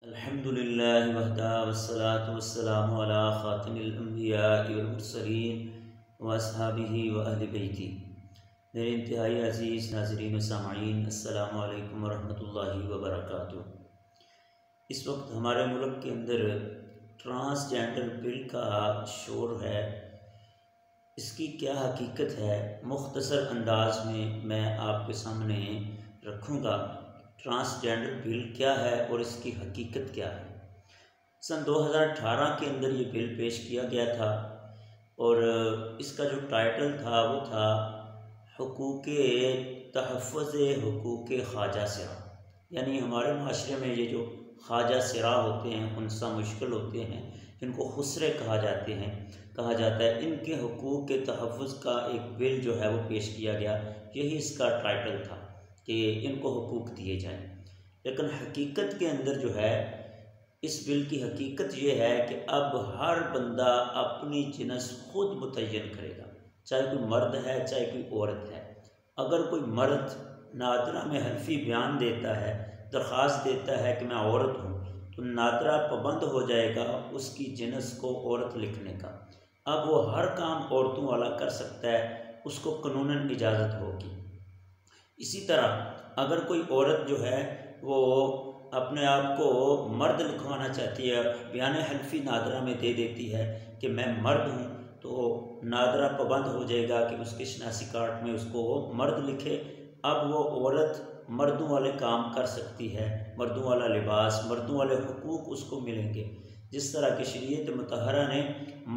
الحمدللہ وحدہ والصلاة والسلام علی خاتم الانبیاء والمرسلین واصحابہ واہل بیتہ۔ میرے انتہائی عزیز ناظرین و سامعین، السلام علیکم ورحمۃ اللہ وبرکاتہ۔ اس وقت ہمارے ملک کے اندر ٹرانسجینڈر بل کا شور ہے۔ اس کی کیا حقیقت ہے، مختصر انداز میں آپ کے سامنے رکھوں گا۔ ٹرانسجینڈر بل کیا ہے اور اس کی حقیقت کیا ہے۔ سن 2018 کے اندر یہ بل پیش کیا گیا تھا اور اس کا جو ٹائٹل تھا وہ تھا حقوق تحفظ حقوق خواجہ سرا، یعنی ہمارے معاشرے میں یہ جو خواجہ سرا ہوتے ہیں، انسا مشکل ہوتے ہیں، جن کو خسرے کہا جاتا ہے، ان کے حقوق کے تحفظ کا ایک بل جو ہے وہ پیش کیا گیا۔ یہی اس کا ٹائٹل تھا کہ ان کو حقوق دیے جائیں، لیکن حقیقت کے اندر جو ہے اس بل کی حقیقت یہ ہے کہ اب ہر بندہ اپنی جنس خود متعین کرے گا، چاہے کوئی مرد ہے چاہے کوئی عورت ہے۔ اگر کوئی مرد نادرہ میں حلفی بیان دیتا ہے، درخواست دیتا ہے کہ میں عورت ہوں، تو نادرہ پابند ہو جائے گا اس کی جنس کو عورت لکھنے کا۔ اب وہ ہر کام عورتوں والا کر سکتا ہے، اس کو قانوناً اجازت ہوگی۔ اسی طرح اگر کوئی عورت جو ہے وہ اپنے آپ کو مرد لکھوانا چاہتی ہے، بیان حلفی نادرہ میں دے دیتی ہے کہ میں مرد ہوں، تو نادرہ پابند ہو جائے گا کہ اس کے شناسی کارڈ میں اس کو وہ مرد لکھے۔ اب وہ عورت مردوں والے کام کر سکتی ہے، مردوں والا لباس، مردوں والے حقوق اس کو ملیں گے۔ جس طرح کہ شریعت مطہرہ نے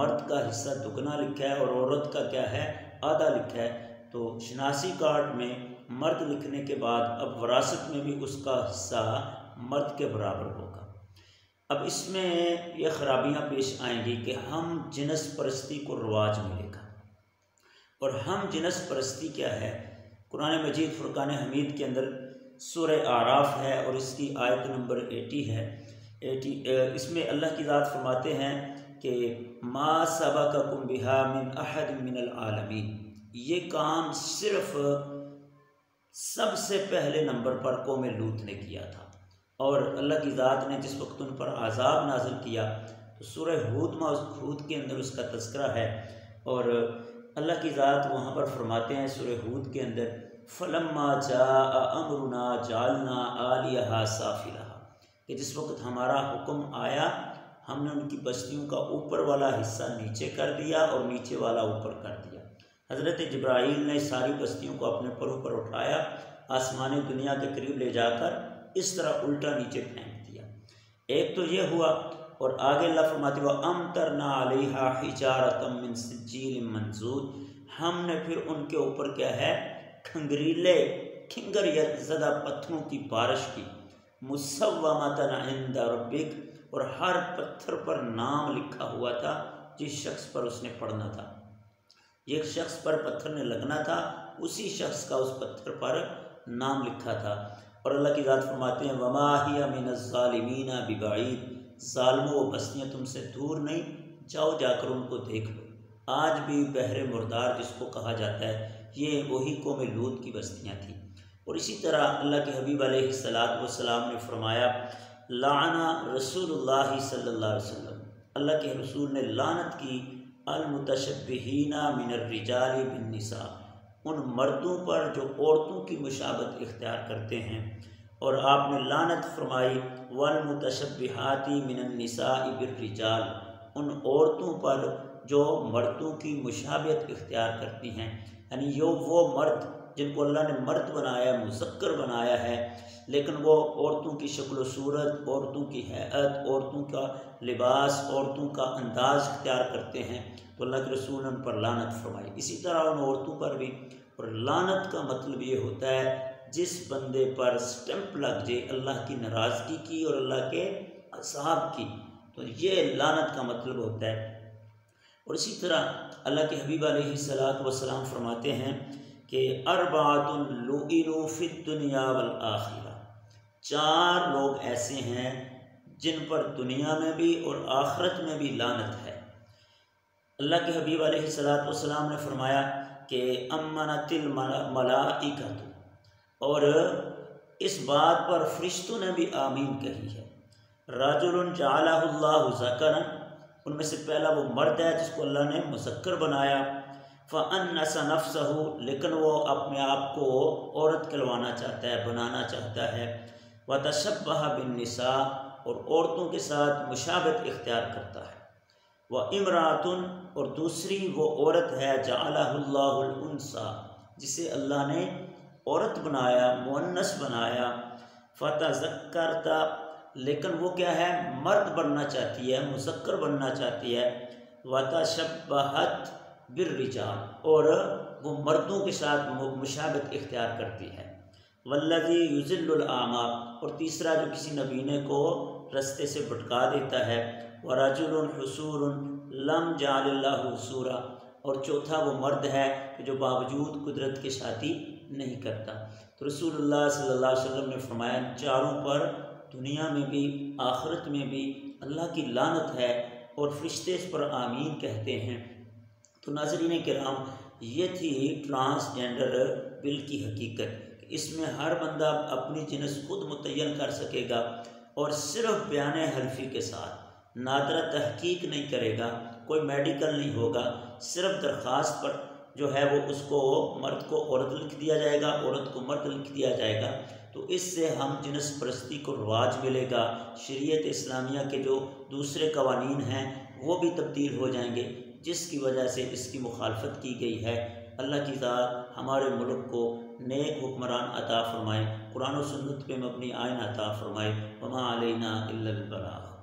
مرد کا حصہ دگنا لکھا ہے اور عورت کا کیا ہے، آدھا لکھا ہے، تو شناسی کارڈ میں مرد لکھنے کے بعد اب وراثت میں بھی اس کا حصہ مرد کے برابر ہوگا۔ اب اس میں یہ خرابیاں پیش آئیں گی کہ ہم جنس پرستی کو رواج ملے گا۔ اور ہم جنس پرستی کیا ہے؟ قرآن مجید فرقان حمید کے اندر سورہ اعراف ہے اور اس کی آیت نمبر 80 ہے۔ اس میں اللہ کی ذات فرماتے ہیں کہ ما سبقکم بہا من احد من العالمین، یہ کام صرف سب سے پہلے نمبر پر قوم لوط نے کیا تھا، اور اللہ کی ذات نے جس وقت ان پر عذاب نازل کیا تو سورہ ہود کے اندر اس کا تذکرہ ہے، اور اللہ کی ذات وہاں پر فرماتے ہیں سورہ ہود کے اندر فلما جاء امرنا جعلنا عالیہا سافلہا، کہ جس وقت ہمارا حکم آیا ہم نے ان کی بستیوں کا اوپر والا حصہ نیچے کر دیا اور نیچے والا اوپر کر دیا۔ حضرت جبرائیل نے ساری بستیوں کو اپنے پروں پر اٹھایا، آسمانی دنیا کے قریب لے جا کر اس طرح الٹا نیچے پھینک دیا۔ ایک تو یہ ہوا، اور آگے اللہ فرماتے وَأَمْطَرْنَا عَلَيْهَا حِجَارَةً مِّن سِجِّيلٍ مَّنضُودٍ، ہم نے پھر ان کے اوپر کیا ہے، کھنگر یا زدہ پتھروں کی بارش کی، مُصَوَّمَةً عِندَ رَبِّكَ، اور ہر پتھر پر نام لکھا ہوا تھا جس شخص پر اس نے پڑھنا تھا۔ ایک شخص پر پتھر نے لگنا تھا، اسی شخص کا اس پتھر پر نام لکھا تھا۔ اور اللہ کی ذات فرماتے ہیں وَمَا هِيَ مِنَ الظَّالِمِينَ بِبَعِيدٍ، ظالموں و بستیاں تم سے دور نہیں، جاؤ جا کر ان کو دیکھ لو۔ آج بھی بحر مردار جس کو کہا جاتا ہے، یہ وہی قوم لوط کی بستیاں تھیں۔ اور اسی طرح اللہ کے حبیب علیہ السلام نے فرمایا لعن رسول اللہ صلی اللہ علیہ وسلم، اللہ کے رسول نے لعنت کی المتشبہین من الرجال بالنساء، ان مردوں پر جو عورتوں کی مشابہت اختیار کرتے ہیں، اور آپ نے لعنت فرمائی والمتشبہات من النساء بالرجال، ان عورتوں پر جو مردوں کی مشابہت اختیار کرتی ہیں، یعنی وہ مرد جن کو اللہ نے مرد بنایا، مذکر بنایا ہے، لیکن وہ عورتوں کی شکل و صورت، عورتوں کی ہیئت، عورتوں کا لباس، عورتوں کا انداز اختیار کرتے ہیں، تو اللہ کے رسول نے ان پر لعنت فرمائی۔ اسی طرح ان عورتوں پر بھی، اور لعنت کا مطلب یہ ہوتا ہے جس بندے پر سٹمپ لگ جائے اللہ کی ناراضگی کی اور اللہ کے عذاب کی، تو یہ لعنت کا مطلب ہوتا ہے۔ اور اسی طرح اللہ کے حبیب علیہ السلام فرماتے ہیں کہ اربعۃ لعنوا فی الدنیا والآخرہ، 4 لوگ ایسے ہیں جن پر دنیا میں بھی اور آخرت میں بھی لعنت ہے۔ اللہ کے حبیب علیہ السلام نے فرمایا کہ امنت الملائکۃ، اور اس بات پر فرشتوں نے بھی آمین کہی ہے۔ رجل جعلہ اللہ ذکرا، ان میں سے پہلا وہ مرد ہے جس کو اللہ نے مذکر بنایا، فأنس نفسہ، لیکن وہ اپنے آپ کو عورت کہلوانا چاہتا ہے، بنانا چاہتا ہے، وتشبہ بالنساء، اور عورتوں کے ساتھ مشابہت اختیار کرتا ہے، وامرأۃ، اور دوسری وہ عورت ہے جعلہ اللہ الانثی، جسے اللہ نے عورت بنایا، مؤنث بنایا، فتذکرت، لیکن وہ کیا ہے، مرد بننا چاہتی ہے، مذکر بننا چاہتی ہے، وتشبہت بالرجال، اور وہ مردوں کے ساتھ مشابہت اختیار کرتی ہے، والذی یضل الاعمیٰ، اور تیسرا جو کسی نبینے کو رستے سے بھٹکا دیتا ہے، ورجل حسور لم جعل اللہ حسورا، اور چوتھا وہ مرد ہے کہ جو باوجود قدرت کے شادی نہیں کرتا۔ تو رسول اللہ صلی اللہ علیہ وسلم نے فرمایا ان چاروں پر دنیا میں بھی آخرت میں بھی اللہ کی لعنت ہے، اور فرشتے اس پر آمین کہتے ہیں۔ تو ناظرین کرام، یہ تھی ٹرانسجینڈر بل کی حقیقت، کہ اس میں ہر بندہ اپنی جنس خود متعین کر سکے گا، اور صرف بیان حلفی کے ساتھ، نادرہ تحقیق نہیں کرے گا، کوئی میڈیکل نہیں ہوگا، صرف درخواست پر جو ہے وہ اس کو مرد کو عورت لکھ دیا جائے گا، عورت کو مرد لکھ دیا جائے گا، تو اس سے ہم جنس پرستی کو رواج ملے گا، شریعت اسلامیہ کے جو دوسرے قوانین ہیں وہ بھی تبدیل ہو جائیں گے، جس کی وجہ سے اس کی مخالفت کی گئی ہے۔ اللہ کی ذات ہمارے ملک کو نیک حکمران عطا فرمائے، قرآن و سنت پہ مبنی آئین عطا فرمائے، وما علینا الا البلاغ۔